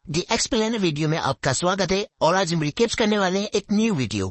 दी explainer video में आपका स्वागत है और आज हम रिकेप्स करने वाले हैं एक न्यू वीडियो।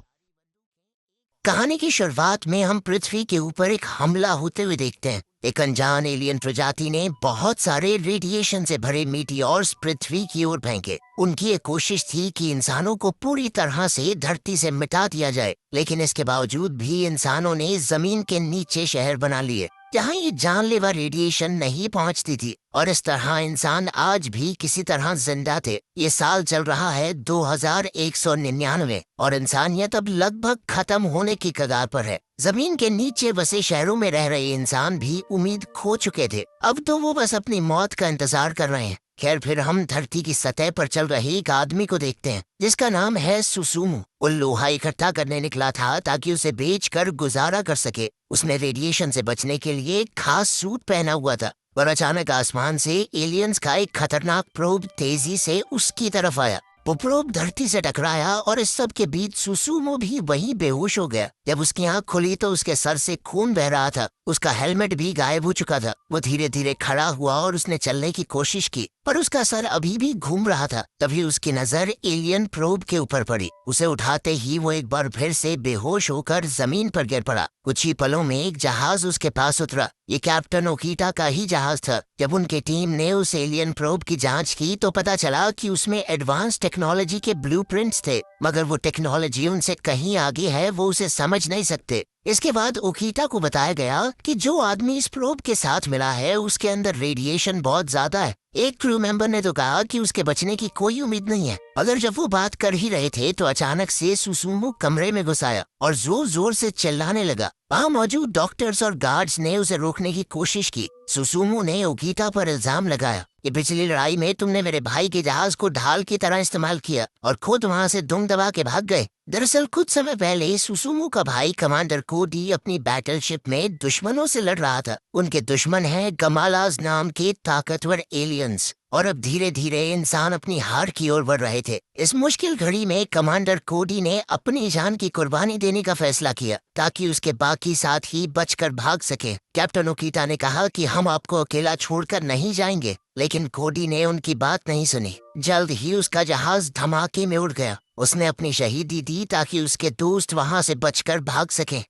कहानी की शुरुआत में हम पृथ्वी के ऊपर एक हमला होते हुए देखते हैं। एक अनजान एलियन प्रजाति ने बहुत सारे रेडिएशन से भरे मीटियोर्स पृथ्वी की ओर फेंके। उनकी ये कोशिश थी कि इंसानों को पूरी तरह से धरती से मिटा दिया जाए, लेकिन इसके बावजूद भी इंसानों ने जमीन के नीचे शहर बना लिए जहाँ ये जानलेवा रेडिएशन नहीं पहुँचती थी, और इस तरह इंसान आज भी किसी तरह जिंदा थे। ये साल चल रहा है 2199 और इंसानियत अब लगभग खत्म होने की कगार पर है। जमीन के नीचे बसे शहरों में रह रहे इंसान भी उम्मीद खो चुके थे। अब तो वो बस अपनी मौत का इंतजार कर रहे हैं। खैर, फिर हम धरती की सतह पर चल रहे एक आदमी को देखते हैं जिसका नाम है सुसुमू। वो लोहा इकट्ठा करने निकला था ताकि उसे बेचकर गुजारा कर सके। उसने रेडिएशन से बचने के लिए एक खास सूट पहना हुआ था, पर अचानक आसमान से एलियंस का एक खतरनाक प्रोब तेजी से उसकी तरफ आया। वो प्रोब धरती से टकराया और इस सब के बीच सुसुमू भी वहीं बेहोश हो गया। जब उसकी आंख खुली तो उसके सर से खून बह रहा था। उसका हेलमेट भी गायब हो चुका था। वो धीरे धीरे खड़ा हुआ और उसने चलने की कोशिश की, पर उसका सर अभी भी घूम रहा था। तभी उसकी नजर एलियन प्रोब के ऊपर पड़ी। उसे उठाते ही वो एक बार फिर से बेहोश होकर जमीन पर गिर पड़ा। कुछ ही पलों में एक जहाज उसके पास उतरा। ये कैप्टन ओकीटा का ही जहाज था। जब उनकी टीम ने उस एलियन प्रोब की जांच की तो पता चला कि उसमें एडवांस टेक्नोलॉजी के ब्लूप्रिंट्स थे, मगर वो टेक्नोलॉजी उनसे कहीं आगे है, वो उसे समझ नहीं सकते। इसके बाद ओकीटा को बताया गया कि जो आदमी इस प्रोब के साथ मिला है उसके अंदर रेडिएशन बहुत ज्यादा है। एक क्रू मेंबर ने तो कहा कि उसके बचने की कोई उम्मीद नहीं है। अगर जब वो बात कर ही रहे थे तो अचानक से सुसुमू कमरे में घुस आया और जोर जोर से चिल्लाने लगा। वहाँ मौजूद डॉक्टर्स और गार्ड्स ने उसे रोकने की कोशिश की। सुसुमू ने ओकीटा पर इल्जाम लगाया कि पिछली लड़ाई में तुमने मेरे भाई के जहाज को ढाल की तरह इस्तेमाल किया और खुद वहाँ से दुम दबा के भाग गए। दरअसल कुछ समय पहले सुसुमू का भाई कमांडर कोडी अपनी बैटलशिप में दुश्मनों से लड़ रहा था। उनके दुश्मन हैं गमालाज नाम के ताकतवर एलियंस, और अब धीरे धीरे इंसान अपनी हार की ओर बढ़ रहे थे। इस मुश्किल घड़ी में कमांडर कोडी ने अपनी जान की कुर्बानी देने का फैसला किया ताकि उसके बाकी साथी बचकर भाग सके। कैप्टन ओकीटा ने कहा कि हम आपको अकेला छोड़कर नहीं जाएंगे, लेकिन कोडी ने उनकी बात नहीं सुनी। जल्द ही उसका जहाज धमाके में उड़ गया। उसने अपनी शहीदी दी ताकि उसके दोस्त वहां से बचकर भाग सकें।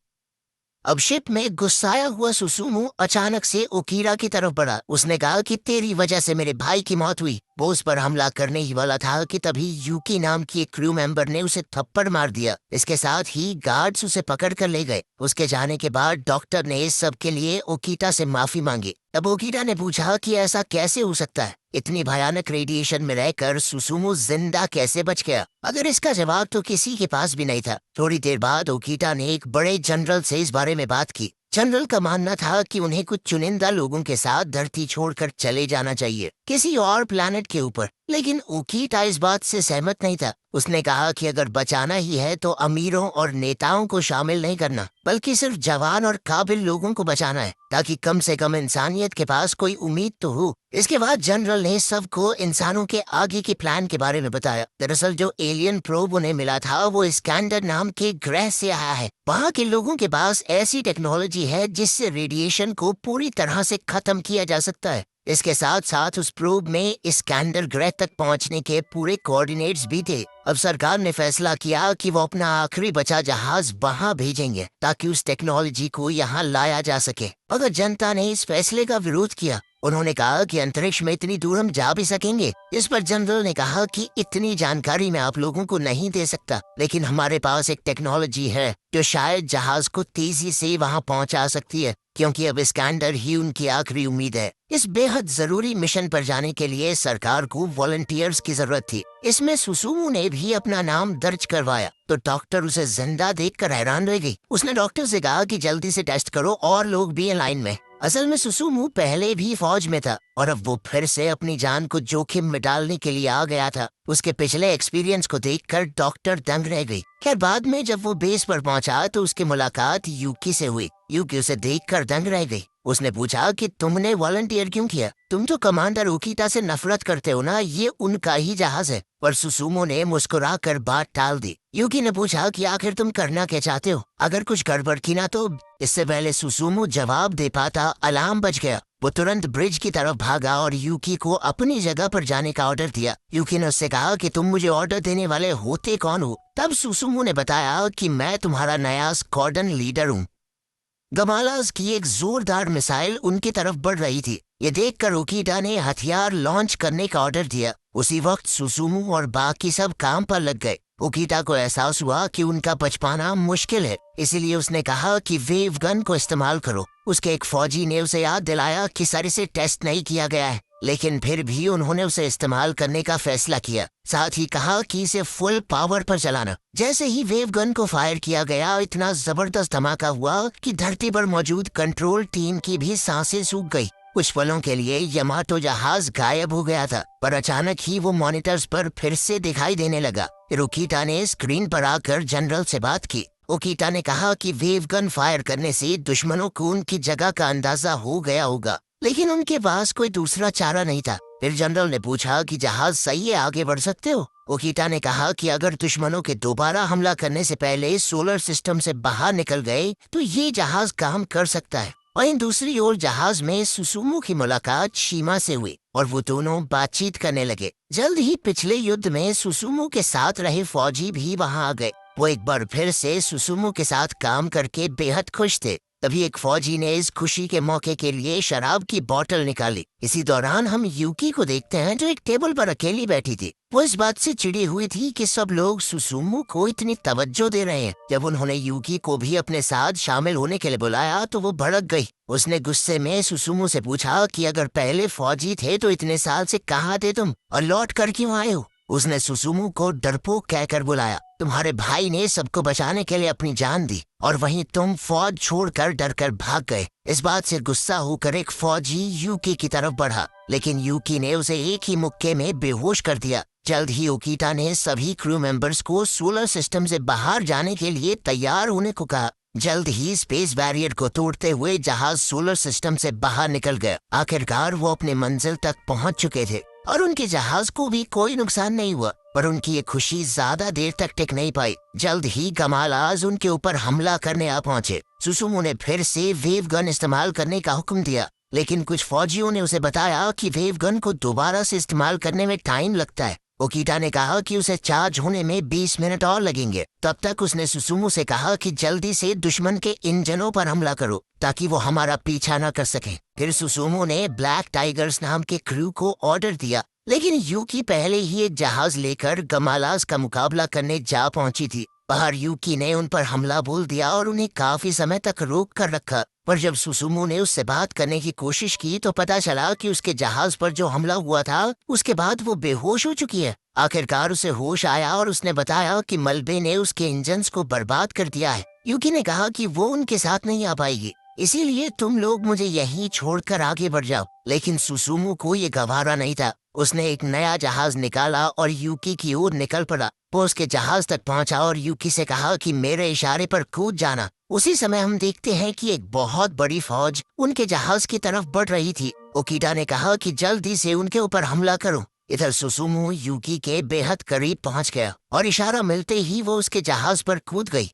अब शिप में गुस्साया हुआ सुसुमू अचानक से ओकीरा की तरफ बढ़ा। उसने कहा कि तेरी वजह से मेरे भाई की मौत हुई। वो उस पर हमला करने ही वाला था कि तभी यूकी नाम की एक क्रू मेंबर ने उसे थप्पड़ मार दिया। इसके साथ ही गार्ड्स उसे पकड़ कर ले गए। उसके जाने के बाद डॉक्टर ने इस सब के लिए ओकीटा से माफी मांगी। तब ओकीटा ने पूछा कि ऐसा कैसे हो सकता है, इतनी भयानक रेडिएशन में रहकर सुसुमू जिंदा कैसे बच गया? अगर इसका जवाब तो किसी के पास भी नहीं था। थोड़ी देर बाद ओकीटा ने एक बड़े जनरल से इस बारे में बात की। जनरल का मानना था कि उन्हें कुछ चुनिंदा लोगों के साथ धरती छोड़कर चले जाना चाहिए, किसी और प्लैनेट के ऊपर, लेकिन ओकीटा इस बात से सहमत नहीं था। उसने कहा कि अगर बचाना ही है तो अमीरों और नेताओं को शामिल नहीं करना, बल्कि सिर्फ जवान और काबिल लोगों को बचाना है, ताकि कम से कम इंसानियत के पास कोई उम्मीद तो हो। इसके बाद जनरल ने सबको इंसानों के आगे के प्लान के बारे में बताया। दरअसल जो एलियन प्रोब उन्हें मिला था वो स्कैंडर नाम के ग्रह से आया है। वहाँ के लोगों के पास ऐसी टेक्नोलॉजी है जिससे रेडिएशन को पूरी तरह से खत्म किया जा सकता है। इसके साथ साथ उस प्रोब में स्कैंडर ग्रह तक पहुंचने के पूरे कोऑर्डिनेट्स भी थे। अब सरकार ने फैसला किया कि वो अपना आखिरी बचा जहाज वहां भेजेंगे ताकि उस टेक्नोलॉजी को यहाँ लाया जा सके। अगर जनता ने इस फैसले का विरोध किया, उन्होंने कहा कि अंतरिक्ष में इतनी दूर हम जा भी सकेंगे। इस पर जनरल ने कहा कि इतनी जानकारी मैं आप लोगों को नहीं दे सकता, लेकिन हमारे पास एक टेक्नोलॉजी है जो शायद जहाज को तेजी से वहां पहुंचा सकती है, क्योंकि अब स्कैंडर ही उनकी आखिरी उम्मीद है। इस बेहद जरूरी मिशन पर जाने के लिए सरकार को वॉलंटियर्स की जरूरत थी। इसमें सुसुमू ने भी अपना नाम दर्ज करवाया तो डॉक्टर उसे जिंदा देखकर हैरान रह गई। उसने डॉक्टर से कहा कि जल्दी से टेस्ट करो और लोग भी लाइन में। असल में सुसुमू पहले भी फौज में था और अब वो फिर से अपनी जान को जोखिम में डालने के लिए आ गया था। उसके पिछले एक्सपीरियंस को देखकर डॉक्टर दंग रह गई। खैर, बाद में जब वो बेस पर पहुंचा तो उसकी मुलाकात यूकी से हुई। यूकी उसे देखकर दंग रह गई। उसने पूछा कि तुमने वॉलंटियर क्यों किया? तुम तो कमांडर ओकीटा से नफरत करते हो ना, ये उनका ही जहाज है। पर सुसुमू ने मुस्कुरा कर बात टाल दी। यूकी ने पूछा कि आखिर तुम करना क्या चाहते हो, अगर कुछ गड़बड़ की ना तो। इससे पहले सुसुमू जवाब दे पाता अलार्म बज गया। वो तुरंत ब्रिज की तरफ भागा और यूकी को अपनी जगह पर जाने का ऑर्डर दिया। यूकी ने उससे कहा कि तुम मुझे ऑर्डर देने वाले होते कौन हो। तब सुसुमू ने बताया कि मैं तुम्हारा नया स्क्वाड्रन लीडर हूँ। गमालास की एक जोरदार मिसाइल उनकी तरफ बढ़ रही थी। ये देखकर ओकीटा ने हथियार लॉन्च करने का ऑर्डर दिया। उसी वक्त सुसुमू और बाकी सब काम पर लग गए। ओकीटा को एहसास हुआ कि उनका बच पाना मुश्किल है, इसीलिए उसने कहा कि वेव गन को इस्तेमाल करो। उसके एक फौजी ने उसे याद दिलाया कि सर इसे टेस्ट नहीं किया गया है, लेकिन फिर भी उन्होंने उसे इस्तेमाल करने का फैसला किया। साथ ही कहा कि इसे फुल पावर पर चलाना। जैसे ही वेव गन को फायर किया गया, इतना जबरदस्त धमाका हुआ कि धरती पर मौजूद कंट्रोल टीम की भी सांसें सूख गई। कुछ पलों के लिए यमाटो जहाज गायब हो गया था, पर अचानक ही वो मॉनिटर्स पर फिर से दिखाई देने लगा। ओकीटा ने स्क्रीन पर आकर जनरल से बात की। ओकीटा ने कहा कि वेव गन फायर करने से दुश्मनों को उनकी जगह का अंदाजा हो गया होगा, लेकिन उनके पास कोई दूसरा चारा नहीं था। फिर जनरल ने पूछा कि जहाज सही है, आगे बढ़ सकते हो। ओकीटा ने कहा कि अगर दुश्मनों के दोबारा हमला करने से पहले सोलर सिस्टम से बाहर निकल गए तो ये जहाज काम कर सकता है। वहीं दूसरी ओर जहाज में सुसुमू की मुलाकात शीमा से हुई और वो दोनों बातचीत करने लगे। जल्द ही पिछले युद्ध में सुसुमू के साथ रहे फौजी भी वहां आ गए। वो एक बार फिर से सुसुमू के साथ काम करके बेहद खुश थे। तभी एक फौजी ने इस खुशी के मौके के लिए शराब की बोतल निकाली। इसी दौरान हम यूकी को देखते हैं जो एक टेबल पर अकेली बैठी थी। वो इस बात से चिड़ी हुई थी कि सब लोग सुसुमू को इतनी तवज्जो दे रहे हैं। जब उन्होंने यूकी को भी अपने साथ शामिल होने के लिए बुलाया तो वो भड़क गई। उसने गुस्से में सुसुमू से पूछा कि अगर पहले फौजी थे तो इतने साल से कहाँ थे तुम और लौट कर क्यों आए हो। उसने सुसुमू को डरपोक कहकर बुलाया। तुम्हारे भाई ने सबको बचाने के लिए अपनी जान दी और वहीं तुम फौज छोड़कर डरकर भाग गए। इस बात से गुस्सा होकर एक फौजी यूकी की तरफ बढ़ा, लेकिन यूकी ने उसे एक ही मुक्के में बेहोश कर दिया। जल्द ही ओकीटा ने सभी क्रू मेंबर्स को सोलर सिस्टम से बाहर जाने के लिए तैयार होने को कहा। जल्द ही स्पेस बैरियर को तोड़ते हुए जहाज सोलर सिस्टम से बाहर निकल गया। आखिरकार वो अपने मंजिल तक पहुंच चुके थे और उनके जहाज को भी कोई नुकसान नहीं हुआ, पर उनकी ये खुशी ज्यादा देर तक टिक नहीं पाई। जल्द ही गमालाज उनके ऊपर हमला करने आ पहुंचे। सुसुमू ने फिर से वेव गन इस्तेमाल करने का हुक्म दिया, लेकिन कुछ फौजियों ने उसे बताया कि वेव गन को दोबारा से इस्तेमाल करने में टाइम लगता है। ओकीटा ने कहा कि उसे चार्ज होने में 20 मिनट और लगेंगे। तब तक उसने सुसुमू से कहा कि जल्दी से दुश्मन के इंजनों पर हमला करो ताकि वो हमारा पीछा न कर सके। फिर सुसुमू ने ब्लैक टाइगर्स नाम के क्रू को ऑर्डर दिया, लेकिन यूकी पहले ही एक जहाज लेकर गमालास का मुकाबला करने जा पहुंची थी। बाहर यूकी ने उन पर हमला बोल दिया और उन्हें काफी समय तक रोक कर रखा, पर जब सुसुमू ने उससे बात करने की कोशिश की तो पता चला कि उसके जहाज पर जो हमला हुआ था उसके बाद वो बेहोश हो चुकी है। आखिरकार उसे होश आया और उसने बताया कि मलबे ने उसके इंजन्स को बर्बाद कर दिया है। यूकी ने कहा कि वो उनके साथ नहीं आ पाएगी, इसीलिए तुम लोग मुझे यहीं छोड़कर आगे बढ़ जाओ। लेकिन सुसुमू को ये गवारा नहीं था। उसने एक नया जहाज निकाला और यूकी की ओर निकल पड़ा। वो उसके जहाज तक पहुंचा और यूकी से कहा कि मेरे इशारे पर कूद जाना। उसी समय हम देखते हैं कि एक बहुत बड़ी फौज उनके जहाज की तरफ बढ़ रही थी। ओकीटा ने कहा कि जल्दी से उनके ऊपर हमला करो। इधर सुसुमू यूकी के बेहद करीब पहुंच गया और इशारा मिलते ही वो उसके जहाज पर कूद गई।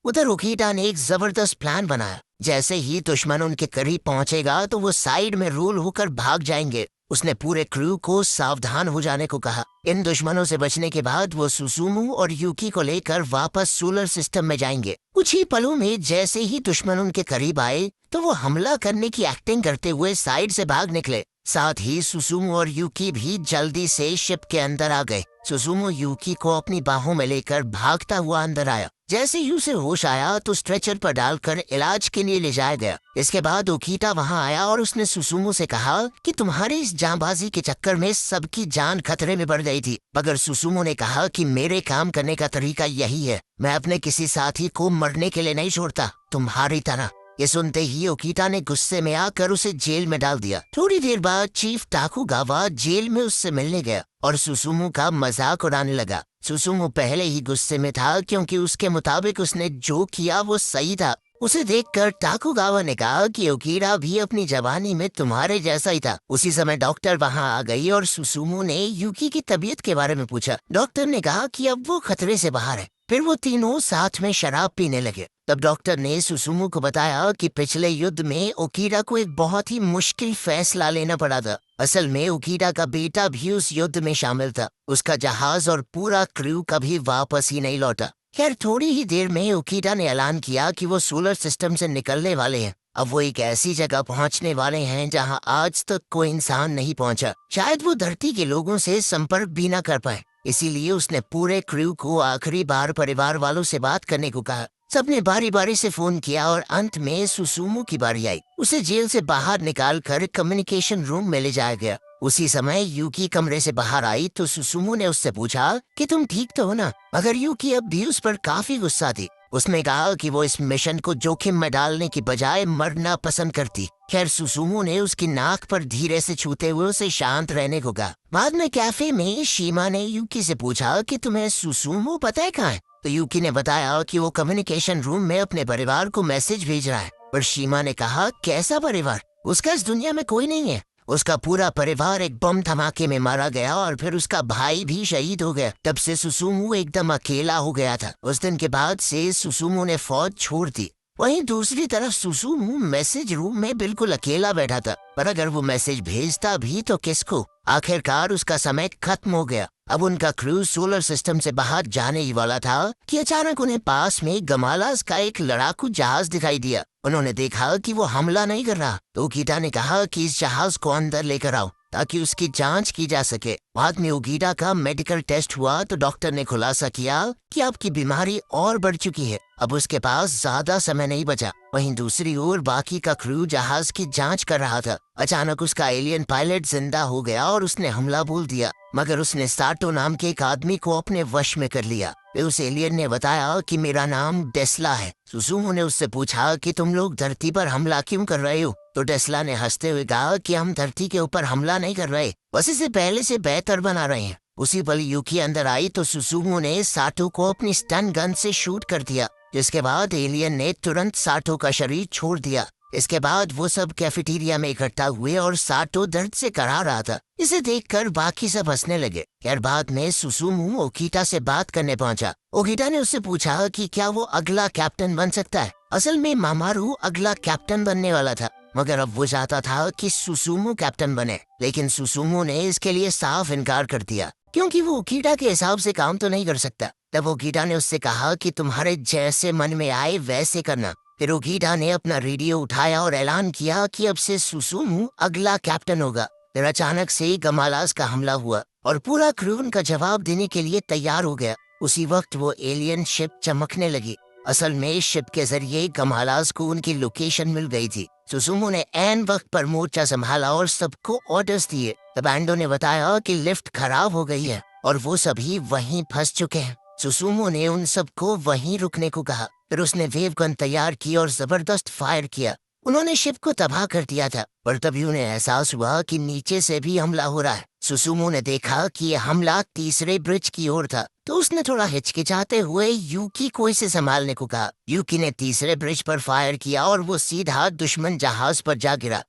उधर ओकीटा ने एक जबरदस्त प्लान बनाया। जैसे ही दुश्मन उनके करीब पहुंचेगा तो वो साइड में रोल होकर भाग जाएंगे। उसने पूरे क्रू को सावधान हो जाने को कहा। इन दुश्मनों से बचने के बाद वो सुसुमू और यूकी को लेकर वापस सोलर सिस्टम में जाएंगे। कुछ ही पलों में जैसे ही दुश्मन उनके करीब आए तो वो हमला करने की एक्टिंग करते हुए साइड से भाग निकले। साथ ही सुसुमू और यूकी भी जल्दी से शिप के अंदर आ गए। सुसुमू यूकी को अपनी बाहों में लेकर भागता हुआ अंदर आया। जैसे ही उसे होश आया तो स्ट्रेचर पर डालकर इलाज के लिए ले जाया गया। इसके बाद ओकीटा वहां आया और उसने सुसुमू से कहा कि तुम्हारी इस जांबाजी के चक्कर में सबकी जान खतरे में बढ़ गई थी। मगर सुसुमू ने कहा कि मेरे काम करने का तरीका यही है, मैं अपने किसी साथी को मरने के लिए नहीं छोड़ता, तुम्हारी तरह। ये सुनते ही ओकीटा ने गुस्से में आकर उसे जेल में डाल दिया। थोड़ी देर बाद चीफ टाकुगावा जेल में उससे मिलने गया और सुसुमू का मजाक उड़ाने लगा। सुसुमू पहले ही गुस्से में था क्योंकि उसके मुताबिक उसने जो किया वो सही था, उसे देखकर टाकुगावा ने कहा कि ओकीरा भी अपनी जवानी में तुम्हारे जैसा ही था। उसी समय डॉक्टर वहां आ गई और सुसुमो ने यूकी की तबीयत के बारे में पूछा। डॉक्टर ने कहा कि अब वो खतरे से बाहर है। फिर वो तीनों साथ में शराब पीने लगे। तब डॉक्टर ने सुसुमो को बताया कि पिछले युद्ध में ओकीरा को एक बहुत ही मुश्किल फैसला लेना पड़ा था। असल में ओकीरा का बेटा भी उस युद्ध में शामिल था। उसका जहाज और पूरा क्रू कभी वापस ही नहीं लौटा। खैर थोड़ी ही देर में ओकीरा ने ऐलान किया कि वो सोलर सिस्टम से निकलने वाले हैं। अब वो एक ऐसी जगह पहुंचने वाले हैं जहां आज तक कोई इंसान नहीं पहुंचा। शायद वो धरती के लोगों से संपर्क भी न कर पाए। इसीलिए उसने पूरे क्रू को आखिरी बार परिवार वालों से बात करने को कहा। सबने बारी बारी से फोन किया और अंत में सुसुमो की बारी आई। उसे जेल से बाहर निकाल कर कम्युनिकेशन रूम में ले जाया गया। उसी समय यूकी कमरे से बाहर आई तो सुसुमो ने उससे पूछा कि तुम ठीक तो हो ना। मगर यूकी अब भी उस पर काफी गुस्सा थी। उसने कहा कि वो इस मिशन को जोखिम में डालने की बजाय मरना पसंद करती। खैर सुसुमो ने उसकी नाक पर धीरे से छूते हुए उसे शांत रहने को कहा। बाद में कैफे में शीमा ने यूकी से पूछा कि तुम्हें सुसुमो पता है कहाँ है। तो यूकी ने बताया कि वो कम्युनिकेशन रूम में अपने परिवार को मैसेज भेज रहा है। पर शीमा ने कहा कैसा परिवार, उसका इस दुनिया में कोई नहीं है। उसका पूरा परिवार एक बम धमाके में मारा गया और फिर उसका भाई भी शहीद हो गया। तब से सुसुमो एकदम अकेला हो गया था। उस दिन के बाद से सुसुमो ने फौज छोड़ दी। वहीं दूसरी तरफ सुसुमो मैसेज रूम में बिल्कुल अकेला बैठा था। पर अगर वो मैसेज भेजता भी तो किसको। आखिरकार उसका समय खत्म हो गया। अब उनका क्रू सोलर सिस्टम से बाहर जाने ही वाला था कि अचानक उन्हें पास में गमालास का एक लड़ाकू जहाज दिखाई दिया। उन्होंने देखा कि वो हमला नहीं कर रहा तो ओकीटा ने कहा कि इस जहाज को अंदर लेकर आओ ताकि उसकी जांच की जा सके। बाद में ओकीटा का मेडिकल टेस्ट हुआ तो डॉक्टर ने खुलासा किया कि आपकी बीमारी और बढ़ चुकी है। अब उसके पास ज्यादा समय नहीं बचा। वहीं दूसरी ओर बाकी का क्रू जहाज की जांच कर रहा था। अचानक उसका एलियन पायलट जिंदा हो गया और उसने हमला बोल दिया। मगर उसने साटो नाम के एक आदमी को अपने वश में कर लिया। फिर उस एलियन ने बताया कि मेरा नाम डेस्ला है। सुसुमो ने उससे पूछा कि तुम लोग धरती पर हमला क्यों कर रहे हो। तो डेस्ला ने हंसते हुए कहा कि हम धरती के ऊपर हमला नहीं कर रहे, बस इसे पहले से बेहतर बना रहे हैं। उसी पल यूकी अंदर आई तो सुसुमो ने साटो को अपनी स्टन गन से शूट कर दिया। जिसके बाद एलियन ने तुरंत साटो का शरीर छोड़ दिया। इसके बाद वो सब कैफेटेरिया में इकट्ठा हुए और साटो दर्द से करा रहा था। इसे देखकर बाकी सब हंसने लगे। खैर बाद में सुसुमो ओकीटा से बात करने पहुंचा। ओकीटा ने उससे पूछा कि क्या वो अगला कैप्टन बन सकता है। असल में मामारू अगला कैप्टन बनने वाला था, मगर अब वो चाहता था कि सुसुमो कैप्टन बने। लेकिन सुसुमो ने इसके लिए साफ इनकार कर दिया क्योंकि वो ओकीटा के हिसाब से काम तो नहीं कर सकता। तब ओकीटा ने उससे कहा कि तुम्हारे जैसे मन में आए वैसे करना। फिर ओकीटा ने अपना रेडियो उठाया और ऐलान किया कि अब से सुसुमो अगला कैप्टन होगा। फिर अचानक से गमालास का हमला हुआ और पूरा क्रू उनका जवाब देने के लिए तैयार हो गया। उसी वक्त वो एलियन शिप चमकने लगी। असल में इस शिप के जरिए गमालास को उनकी लोकेशन मिल गई थी। सुसुमो ने ऐन वक्त पर मोर्चा संभाला और सबको ऑर्डर्स दिए। तब एंडो ने बताया कि लिफ्ट खराब हो गई है और वो सभी वहीं फंस चुके हैं। सुसुमो ने उन सबको वहीं रुकने को कहा। फिर उसने वेव गन तैयार की और जबरदस्त फायर किया। उन्होंने शिप को तबाह कर दिया था। पर तभी उन्हें एहसास हुआ कि नीचे से भी हमला हो रहा है। सुसुमो ने देखा कि यह हमला तीसरे ब्रिज की ओर था तो उसने थोड़ा हिचकिचाते हुए यूकी को इसे संभालने को कहा। यूकी ने तीसरे ब्रिज पर फायर किया और वो सीधा दुश्मन जहाज पर जा गिरा।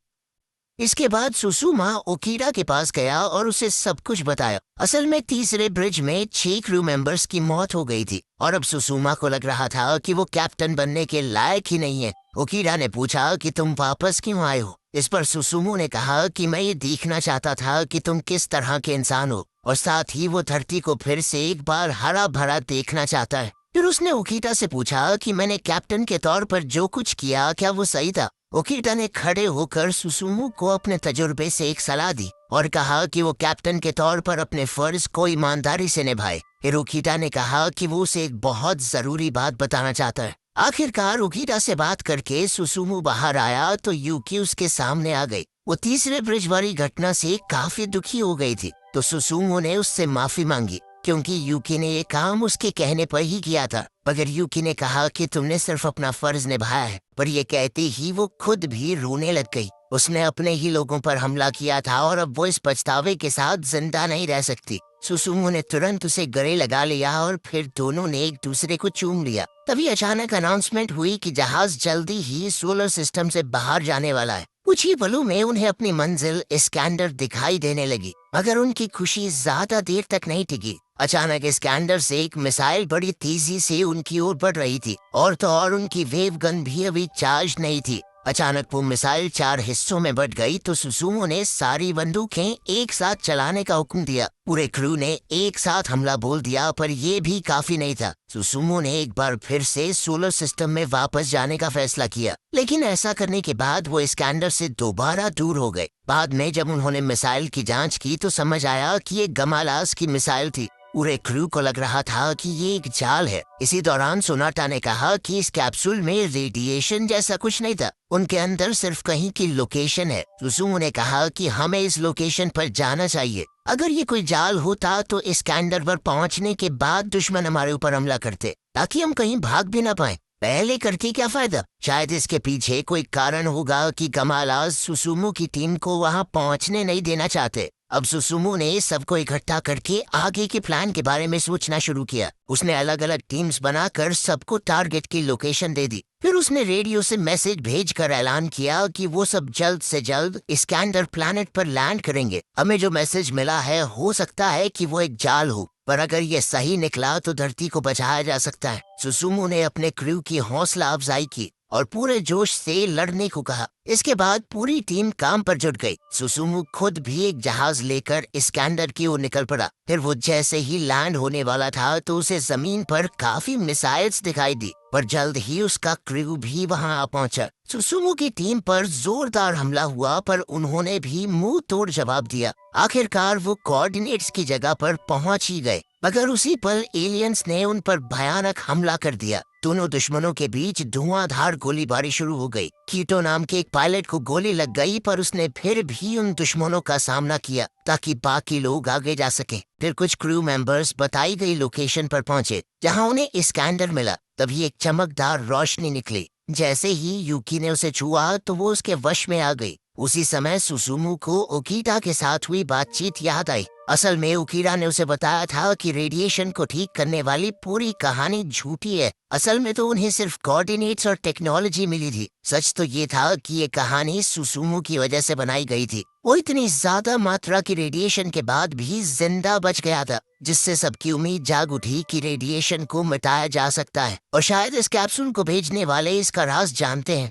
इसके बाद सुसुमा ओकीरा के पास गया और उसे सब कुछ बताया। असल में तीसरे ब्रिज में 6 क्रू मेंबर्स की मौत हो गई थी और अब सुसुमा को लग रहा था कि वो कैप्टन बनने के लायक ही नहीं है। ओकीरा ने पूछा कि तुम वापस क्यों आए हो। इस पर सुसुमो ने कहा कि मैं ये देखना चाहता था कि तुम किस तरह के इंसान हो और साथ ही वो धरती को फिर से एक बार हरा भरा देखना चाहता है। फिर उसने ओकीटा से पूछा कि मैंने कैप्टन के तौर पर जो कुछ किया क्या वो सही था। ओकीटा ने खड़े होकर सुसुमो को अपने तजुर्बे से एक सलाह दी और कहा कि वो कैप्टन के तौर पर अपने फर्ज को ईमानदारी से निभाए। फिर ओकीटा ने कहा कि वो उसे एक बहुत जरूरी बात बताना चाहता है। आखिरकार ओकीटा से बात करके सुसुमो बाहर आया तो यूकी उसके सामने आ गई। वो तीसरे ब्रिज वाली घटना से काफी दुखी हो गई थी तो सुसुमो ने उससे माफी मांगी क्योंकि यूकी ने ये काम उसके कहने पर ही किया था। मगर यूकी ने कहा कि तुमने सिर्फ अपना फर्ज निभाया है। पर ये कहते ही वो खुद भी रोने लग गई। उसने अपने ही लोगों पर हमला किया था और अब वो इस पछतावे के साथ जिंदा नहीं रह सकती। सुसुमो ने तुरंत उसे गले लगा लिया और फिर दोनों ने एक दूसरे को चूम लिया। तभी अचानक अनाउंसमेंट हुई कि जहाज जल्दी ही सोलर सिस्टम से बाहर जाने वाला है। कुछ ही पलों में उन्हें अपनी मंजिल इस्कैंडर दिखाई देने लगी, मगर उनकी खुशी ज्यादा देर तक नहीं टिकी। अचानक इस्कैंडर से एक मिसाइल बड़ी तेजी से उनकी ओर बढ़ रही थी, और तो और उनकी वेव गन भी अभी चार्ज नहीं थी। अचानक वो मिसाइल 4 हिस्सों में बट गई तो सुसुमो ने सारी बंदूकें एक साथ चलाने का हुक्म दिया। पूरे क्रू ने एक साथ हमला बोल दिया, पर ये भी काफी नहीं था। सुसुमो ने एक बार फिर से सोलर सिस्टम में वापस जाने का फैसला किया, लेकिन ऐसा करने के बाद वो इस्कैंडर से दोबारा दूर हो गए। बाद में जब उन्होंने मिसाइल की जांच की तो समझ आया कि ये गमालास की मिसाइल थी। पूरे क्रू को लग रहा था कि ये एक जाल है। इसी दौरान सोनाटा ने कहा कि इस कैप्सूल में रेडिएशन जैसा कुछ नहीं था, उनके अंदर सिर्फ कहीं की लोकेशन है। सुसुमो ने कहा कि हमें इस लोकेशन पर जाना चाहिए। अगर ये कोई जाल होता तो इस्कैंडर पर पहुंचने के बाद दुश्मन हमारे ऊपर हमला करते, ताकि हम कहीं भाग भी ना पाए। पहले करके क्या फायदा? शायद इसके पीछे कोई कारण होगा कि गमालास सुसुमो की टीम को वहां पहुंचने नहीं देना चाहते। अब सुसुमो ने सबको इकट्ठा करके आगे के प्लान के बारे में सोचना शुरू किया। उसने अलग अलग टीम्स बनाकर सबको टारगेट की लोकेशन दे दी। फिर उसने रेडियो से मैसेज भेजकर ऐलान किया कि वो सब जल्द से जल्द इस्कैंडर प्लैनेट पर लैंड करेंगे। हमें जो मैसेज मिला है हो सकता है कि वो एक जाल हो, पर अगर ये सही निकला तो धरती को बचाया जा सकता है। सुसुमो ने अपने क्रू की हौसला अफजाई की और पूरे जोश से लड़ने को कहा। इसके बाद पूरी टीम काम पर जुट गई। सुसुमो खुद भी एक जहाज लेकर इस्कैंडर की ओर निकल पड़ा। फिर वो जैसे ही लैंड होने वाला था तो उसे जमीन पर काफी मिसाइल्स दिखाई दी, पर जल्द ही उसका क्रू भी वहां आ पहुंचा। सुसुमो की टीम पर जोरदार हमला हुआ, पर उन्होंने भी मुंह तोड़ जवाब दिया। आखिरकार वो कोऑर्डिनेट्स की जगह पर पहुंच ही गए, मगर उसी पल एलियंस ने उन पर भयानक हमला कर दिया। दोनों दुश्मनों के बीच धुआंधार गोलीबारी शुरू हो गई। कीटो नाम के एक पायलट को गोली लग गई, पर उसने फिर भी उन दुश्मनों का सामना किया ताकि बाकी लोग आगे जा सके। फिर कुछ क्रू मेंबर्स बताई गई लोकेशन पर पहुंचे, जहां उन्हें इस्कैंडर मिला। तभी एक चमकदार रोशनी निकली। जैसे ही यूकी ने उसे छुआ तो वो उसके वश में आ गई। उसी समय सुसुमो को ओकीटा के साथ हुई बातचीत याद आई। असल में ओकीटा ने उसे बताया था कि रेडिएशन को ठीक करने वाली पूरी कहानी झूठी है। असल में तो उन्हें सिर्फ कोऑर्डिनेट्स और टेक्नोलॉजी मिली थी। सच तो ये था कि ये कहानी सुसुमो की वजह से बनाई गई थी। वो इतनी ज्यादा मात्रा की रेडिएशन के बाद भी जिंदा बच गया था, जिससे सबकी उम्मीद जाग उठी कि रेडिएशन को मिटाया जा सकता है, और शायद इस कैप्सूल को भेजने वाले इसका राज जानते हैं।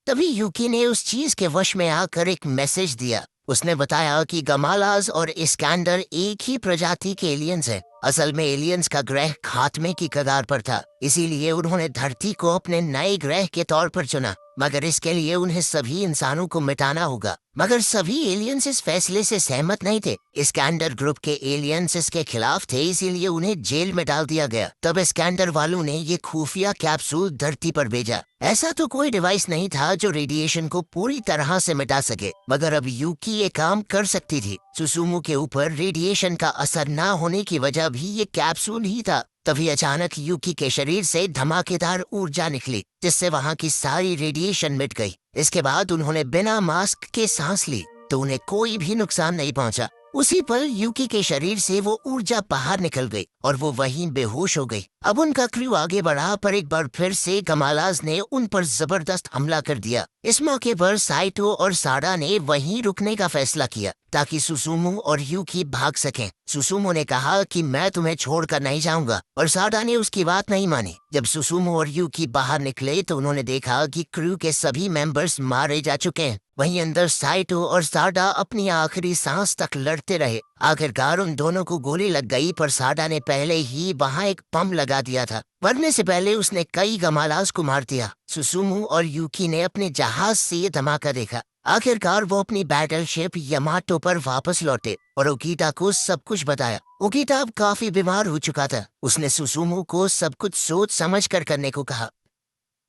तभी यूकी ने उस चीज के वश में आकर एक मैसेज दिया। उसने बताया कि गमालास और इस्कैंडर एक ही प्रजाति के एलियंस हैं। असल में एलियंस का ग्रह खात्मे की कगार पर था, इसीलिए उन्होंने धरती को अपने नए ग्रह के तौर पर चुना। मगर इसके लिए उन्हें सभी इंसानों को मिटाना होगा। मगर सभी एलियंस इस फैसले से सहमत नहीं थे। इस्कैंडर ग्रुप के एलियंस इसके खिलाफ थे, इसीलिए उन्हें जेल में डाल दिया गया। तब इस्कैंडर वालों ने ये खुफिया कैप्सूल धरती पर भेजा। ऐसा तो कोई डिवाइस नहीं था जो रेडिएशन को पूरी तरह से मिटा सके, मगर अब यूकी ये काम कर सकती थी। सुसुमो के ऊपर रेडिएशन का असर न होने की वजह भी ये कैप्सूल ही था। तभी अचानक यूकी के शरीर से धमाकेदार ऊर्जा निकली, जिससे वहां की सारी रेडिएशन मिट गई। इसके बाद उन्होंने बिना मास्क के सांस ली तो उन्हें कोई भी नुकसान नहीं पहुंचा। उसी पल यूकी के शरीर से वो ऊर्जा बाहर निकल गई और वो वहीं बेहोश हो गई। अब उनका क्रू आगे बढ़ा, पर एक बार फिर से गमालास ने उन पर जबरदस्त हमला कर दिया। इस मौके पर साइटो और साडा ने वहीं रुकने का फैसला किया ताकि सुसुमो और यूकी भाग सकें। सुसुमो ने कहा कि मैं तुम्हें छोड़कर नहीं जाऊंगा, और साडा ने उसकी बात नहीं मानी। जब सुसुमो और यूकी बाहर निकले तो उन्होंने देखा कि क्रू के सभी मेंबर्स मारे जा चुके हैं। वहीं अंदर साइटो और साडा अपनी आखिरी सांस तक लड़ते रहे। आखिरकार उन दोनों को गोली लग गई, पर साडा ने पहले ही वहां एक बम लगा दिया था। मरने से पहले उसने कई गमालास को मार दिया। सुसुमो और यूकी ने अपने जहाज से ये धमाका देखा। आखिरकार वो अपनी बैटलशिप यमाटो पर वापस लौटे और ओकीटा को सब कुछ बताया। ओकीटा अब काफी बीमार हो चुका था। उसने सुसुमो को सब कुछ सोच समझ कर करने को कहा।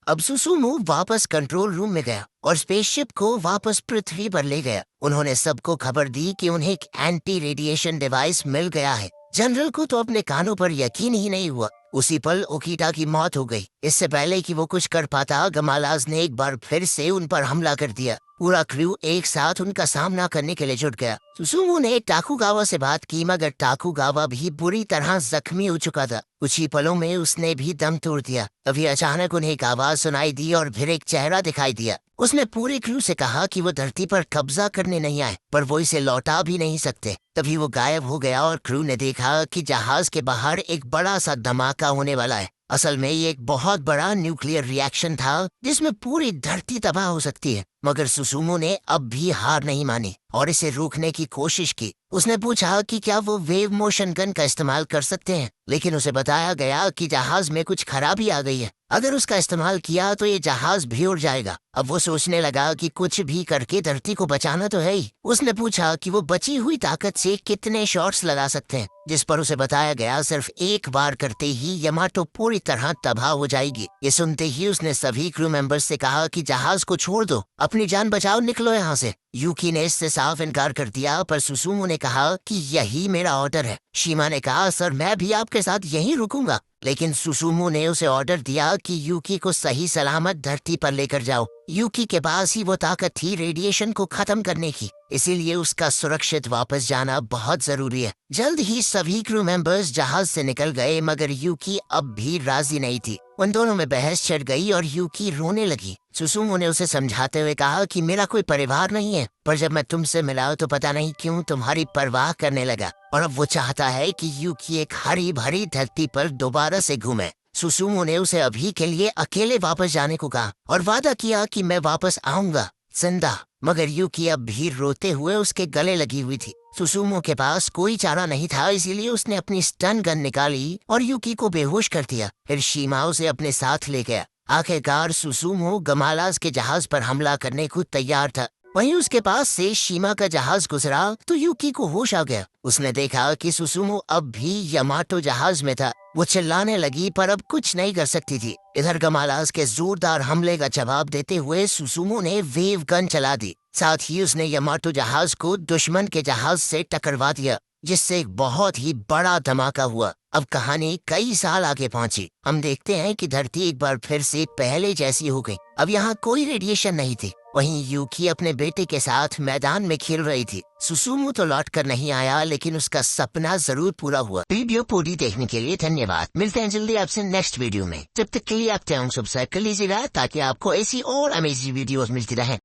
अब सुसुमो वापस कंट्रोल रूम में गया और स्पेसशिप को वापस पृथ्वी पर ले गया। उन्होंने सबको खबर दी कि उन्हें एक एंटी रेडिएशन डिवाइस मिल गया है। जनरल को तो अपने कानों पर यकीन ही नहीं हुआ। उसी पल ओकीटा की मौत हो गई। इससे पहले कि वो कुछ कर पाता, गमालास ने एक बार फिर से उन पर हमला कर दिया। पूरा क्रू एक साथ उनका सामना करने के लिए जुट गया। सुसुमू ने टाकुगावा से बात की मगर टाकुगावा भी बुरी तरह जख्मी हो चुका था। कुछ ही पलों में उसने भी दम तोड़ दिया। अभी अचानक उन्हें एक आवाज सुनाई दी और फिर एक चेहरा दिखाई दिया। उसने पूरे क्रू से कहा कि वो धरती पर कब्जा करने नहीं आए पर वो इसे लौटा भी नहीं सकते। तभी वो गायब हो गया और क्रू ने देखा कि जहाज के बाहर एक बड़ा सा धमाका होने वाला है। असल में ये एक बहुत बड़ा न्यूक्लियर रिएक्शन था जिसमें पूरी धरती तबाह हो सकती है। मगर सुसुमू ने अब भी हार नहीं मानी और इसे रोकने की कोशिश की। उसने पूछा कि क्या वो वेव मोशन गन का इस्तेमाल कर सकते हैं, लेकिन उसे बताया गया कि जहाज में कुछ खराबी आ गई है। अगर उसका इस्तेमाल किया तो ये जहाज भी उड़ जाएगा। अब वो सोचने लगा कि कुछ भी करके धरती को बचाना तो है ही। उसने पूछा कि वो बची हुई ताकत से कितने शॉट्स लगा सकते हैं, जिस पर उसे बताया गया सिर्फ एक बार करते ही यमाटो पूरी तरह तबाह हो जाएगी। ये सुनते ही उसने सभी क्रू मेंबर्स से कहा कि जहाज को छोड़ दो, अपनी जान बचाओ, निकलो यहाँ से। यूकी ने इससे साफ इनकार कर दिया पर सुसुमू ने कहा कि यही मेरा ऑर्डर है। शीमा ने कहा सर मैं भी आपके साथ यहीं रुकूंगा, लेकिन सुसुमू ने उसे ऑर्डर दिया कि यूकी को सही सलामत धरती पर लेकर जाओ। यूकी के पास ही वो ताकत थी रेडिएशन को खत्म करने की, इसीलिए उसका सुरक्षित वापस जाना बहुत जरूरी है। जल्द ही सभी क्रू मेंबर्स जहाज से निकल गए मगर यूकी अब भी राजी नहीं थी। उन दोनों में बहस छिड़ गई और यूकी रोने लगी। सुसुमू ने उसे समझाते हुए कहा कि मेरा कोई परिवार नहीं है, पर जब मैं तुमसे मिला तो पता नहीं क्यों तुम्हारी परवाह करने लगा और अब वो चाहता है कि यूकी एक हरी भरी धरती पर दोबारा से घूमे। सुसुमू ने उसे अभी के लिए अकेले वापस जाने को कहा और वादा किया कि मैं वापस आऊंगा जिंदा। मगर यूकी अब भी रोते हुए उसके गले लगी हुई थी। सुसुमू के पास कोई चारा नहीं था, इसीलिए उसने अपनी स्टन गन निकाली और यूकी को बेहोश कर दिया। फिर शीमा उसे अपने साथ ले गया। आखिरकार सुसुमू गमालास के जहाज पर हमला करने को तैयार था। वहीं उसके पास से शीमा का जहाज गुजरा तो यूकी को होश आ गया। उसने देखा कि सुसुमू अब भी यमाटो जहाज में था। वो चिल्लाने लगी पर अब कुछ नहीं कर सकती थी। इधर गमालास के जोरदार हमले का जवाब देते हुए सुसुमू ने वेव गन चला दी। साथ ही उसने यमाटो जहाज को दुश्मन के जहाज से टकरवा दिया, जिससे एक बहुत ही बड़ा धमाका हुआ। अब कहानी कई साल आगे पहुंची। हम देखते हैं कि धरती एक बार फिर से पहले जैसी हो गई। अब यहाँ कोई रेडिएशन नहीं थी। वहीं यूकी अपने बेटे के साथ मैदान में खेल रही थी। सुसुमू तो लौट कर नहीं आया, लेकिन उसका सपना जरूर पूरा हुआ। वीडियो पूरी देखने के लिए धन्यवाद। मिलते हैं जल्दी आपसे नेक्स्ट वीडियो में। जब तक के लिए आप चैनल सब्सक्राइब कर लीजिएगा ताकि आपको ऐसी और अमेजिंग वीडियोस मिलती रहे।